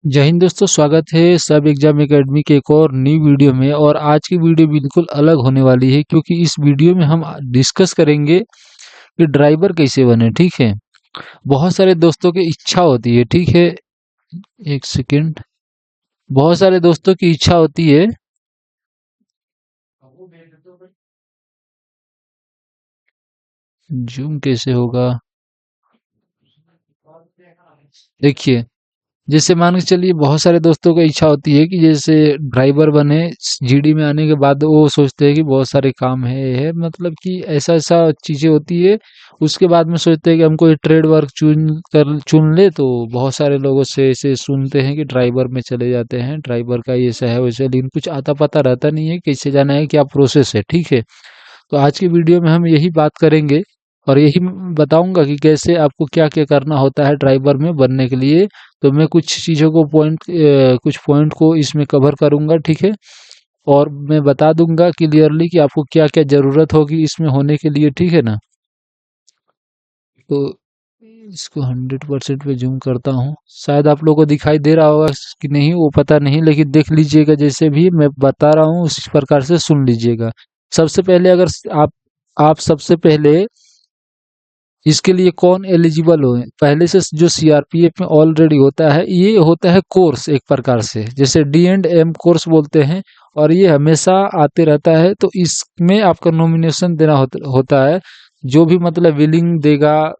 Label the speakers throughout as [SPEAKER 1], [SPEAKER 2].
[SPEAKER 1] जय हिंद दोस्तों, स्वागत है सब एग्जाम एकेडमी के एक और न्यू वीडियो में। और आज की वीडियो बिल्कुल अलग होने वाली है क्योंकि इस वीडियो में हम डिस्कस करेंगे कि ड्राइवर कैसे बने। ठीक है, बहुत सारे दोस्तों की इच्छा होती है। ठीक है, एक सेकेंड। बहुत सारे दोस्तों की इच्छा होती है। जूम कैसे होगा? देखिए, जैसे मान के चलिए बहुत सारे दोस्तों को इच्छा होती है कि जैसे ड्राइवर बने। जीडी में आने के बाद वो सोचते हैं कि बहुत सारे काम है मतलब कि ऐसा ऐसा चीजें होती है। उसके बाद में सोचते हैं कि हम कोई ट्रेड वर्क चुन ले, तो बहुत सारे लोगों से ऐसे सुनते हैं कि ड्राइवर में चले जाते हैं। ड्राइवर का ऐसा है वैसा है, लेकिन कुछ आता पता रहता नहीं है कैसे जाना है, क्या प्रोसेस है। ठीक है, तो आज की वीडियो में हम यही बात करेंगे और यही बताऊंगा कि कैसे आपको क्या क्या करना होता है ड्राइवर में बनने के लिए। तो मैं कुछ चीज़ों को कुछ पॉइंट को इसमें कवर करूंगा। ठीक है, और मैं बता दूंगा क्लियरली कि आपको क्या क्या ज़रूरत होगी इसमें होने के लिए। ठीक है ना? तो इसको 100% पे जूम करता हूँ। शायद आप लोगों को दिखाई दे रहा होगा कि नहीं, वो पता नहीं, लेकिन देख लीजिएगा। जैसे भी मैं बता रहा हूँ उसी प्रकार से सुन लीजिएगा। सबसे पहले अगर आप सबसे पहले इसके लिए कौन एलिजिबल हो, पहले से जो सीआरपीएफ में ऑलरेडी होता है, ये होता है कोर्स एक प्रकार से, जैसे डी एंड एम कोर्स बोलते हैं। और ये हमेशा आते रहता है, तो इसमें आपका नॉमिनेशन देना होता है। जो भी मतलब विलिंग देगा,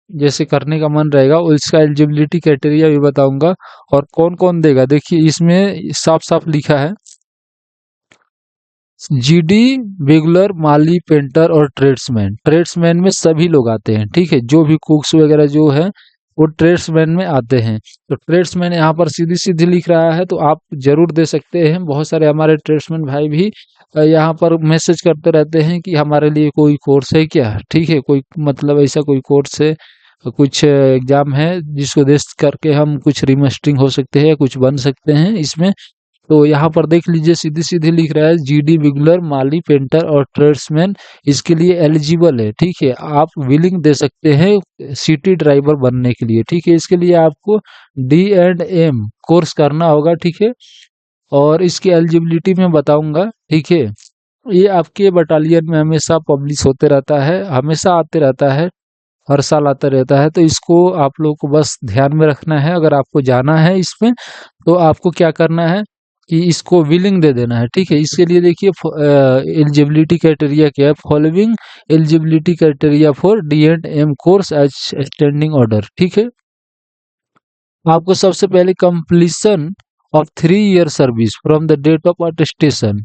[SPEAKER 1] जैसे करने का मन रहेगा, और इसका एलिजिबिलिटी क्राइटेरिया भी बताऊंगा। और कौन कौन देगा, देखिए इसमें साफ साफ लिखा है। जीडी, रेगुलर, माली, पेंटर और ट्रेड्समैन। ट्रेड्समैन में सभी लोग आते हैं। ठीक है, जो भी कुक्स वगैरह जो है वो ट्रेड्समैन में आते हैं। तो ट्रेड्समैन यहाँ पर सीधी सीधी लिख रहा है, तो आप जरूर दे सकते हैं। बहुत सारे हमारे ट्रेड्समैन भाई भी यहाँ पर मैसेज करते रहते हैं कि हमारे लिए कोई कोर्स है क्या। ठीक है, कोई मतलब ऐसा कोई कोर्स है, कुछ एग्जाम है जिसको देख करके हम कुछ रिमस्टरिंग हो सकते हैं, कुछ बन सकते हैं इसमें। तो यहाँ पर देख लीजिए, सीधी सीधी लिख रहा है जीडी, बिगलर, माली, पेंटर और ट्रेड्समैन इसके लिए एलिजिबल है। ठीक है, आप विलिंग दे सकते हैं सिटी ड्राइवर बनने के लिए। ठीक है, इसके लिए आपको डी एंड एम कोर्स करना होगा। ठीक है, और इसकी एलिजिबिलिटी मैं बताऊंगा। ठीक है, ये आपके बटालियन में हमेशा पब्लिश होते रहता है, हमेशा आते रहता है, हर साल आता रहता है। तो इसको आप लोग को बस ध्यान में रखना है। अगर आपको जाना है इसमें, तो आपको क्या करना है कि इसको विलिंग दे देना है। ठीक है, इसके लिए देखिए एलिजिबिलिटी क्राइटेरिया क्या है। Following eligibility criteria for D and M course as standing order. ठीक है, आपको सबसे पहले completion of 3 year service from the date of attestation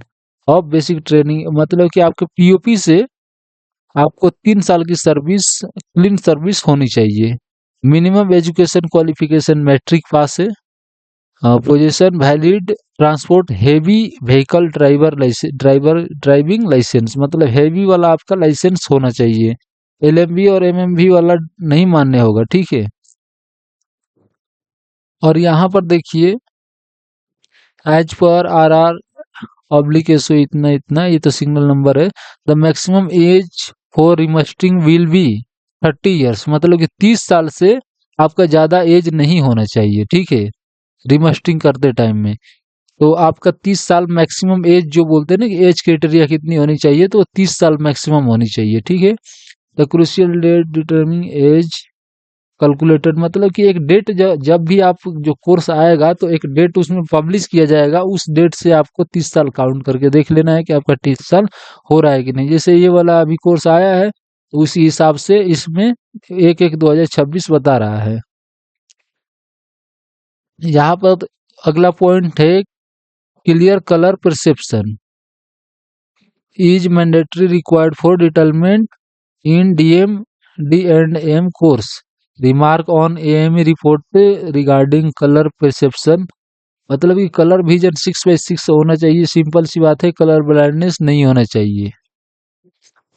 [SPEAKER 1] of basic training, मतलब कि आपके पीओपी से आपको 3 साल की सर्विस, क्लीन सर्विस होनी चाहिए। Minimum education qualification matric pass है। Position valid transport heavy vehicle driving licence, मतलब हेवी वाला आपका लाइसेंस होना चाहिए। एलएमवी और एमएमवी वाला नहीं मान्य होगा। ठीक है, और यहाँ पर देखिए as per are oblique SO इतना इतना, ये तो सिग्नल नंबर है। The maximum age for remustering will be 30 years, मतलब कि 30 साल से आपका ज्यादा एज नहीं होना चाहिए। ठीक है, रिमस्टिंग करते टाइम में तो आपका 30 साल मैक्सिमम एज, जो बोलते हैं ना कि एज क्राइटेरिया कितनी होनी चाहिए, तो 30 साल मैक्सिमम होनी चाहिए। ठीक है, the crucial date determining age calculated, मतलब कि एक डेट, जब भी आप जो कोर्स आएगा तो एक डेट उसमें पब्लिश किया जाएगा। उस डेट से आपको 30 साल काउंट करके देख लेना है कि आपका 30 साल हो रहा है कि नहीं। जैसे ये वाला अभी कोर्स आया है, तो उसी हिसाब से इसमें 1/1/2026 बता रहा है। यहाँ पर अगला पॉइंट है clear colour perception is mandatory required for detailment in D and M course. Remark on AME report regarding colour perception, मतलब कि कलर विजन 6/6 होना चाहिए। सिंपल सी बात है, कलर ब्लाइंडनेस नहीं होना चाहिए।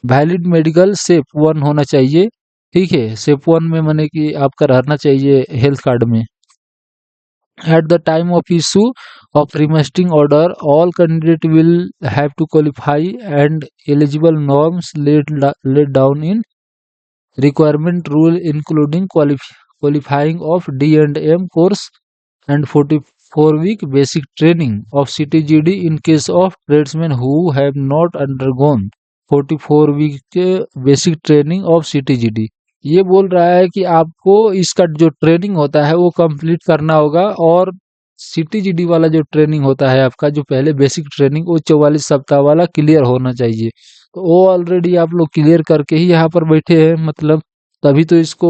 [SPEAKER 1] वैलिड मेडिकल सेप 1 होना चाहिए। ठीक है, सेप 1 में माने कि आपका रहना चाहिए हेल्थ कार्ड में। At the time of issue of remasting order, all candidate will have to qualify and eligible norms laid down in requirement rule, including qualifying of D&M course and 44 week basic training of CTGD in case of tradesman who have not undergone 44 week के basic training of CTGD। ये बोल रहा है कि आपको इसका जो training होता है वो कंप्लीट करना होगा, और CTGD वाला जो ट्रेनिंग होता है आपका, जो पहले बेसिक ट्रेनिंग, वो 44 सप्ताह वाला क्लियर होना चाहिए। तो वो ऑलरेडी आप लोग क्लियर करके ही यहाँ पर बैठे हैं, मतलब तभी तो इसको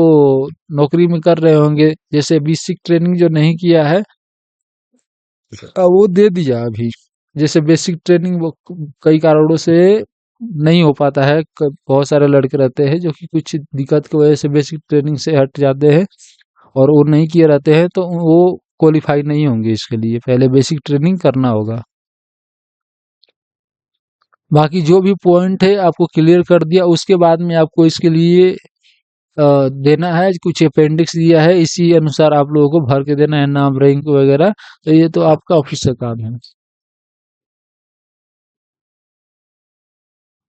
[SPEAKER 1] नौकरी में कर रहे होंगे। जैसे बेसिक ट्रेनिंग जो नहीं किया है वो दे दिया अभी। जैसे बेसिक ट्रेनिंग वो कई कारणों से नहीं हो पाता है, बहुत सारे लड़के रहते हैं जो कि कुछ दिक्कत की वजह से बेसिक ट्रेनिंग से हट जाते हैं और वो नहीं किए रहते हैं, तो वो क्वालिफाई नहीं होंगे। इसके लिए पहले बेसिक ट्रेनिंग करना होगा। बाकी जो भी पॉइंट है आपको क्लियर कर दिया, उसके बाद में आपको इसके लिए देना है, कुछ अपेंडिक्स दिया है, इसी अनुसार आप लोगों को भर के देना है, नाम, रैंक वगैरह। तो ये तो आपका ऑफिस का काम है।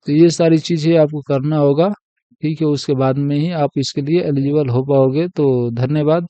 [SPEAKER 1] तो ये सारी चीजें आपको करना होगा, ठीक है। उसके बाद में ही आप इसके लिए एलिजिबल हो पाओगे। तो धन्यवाद।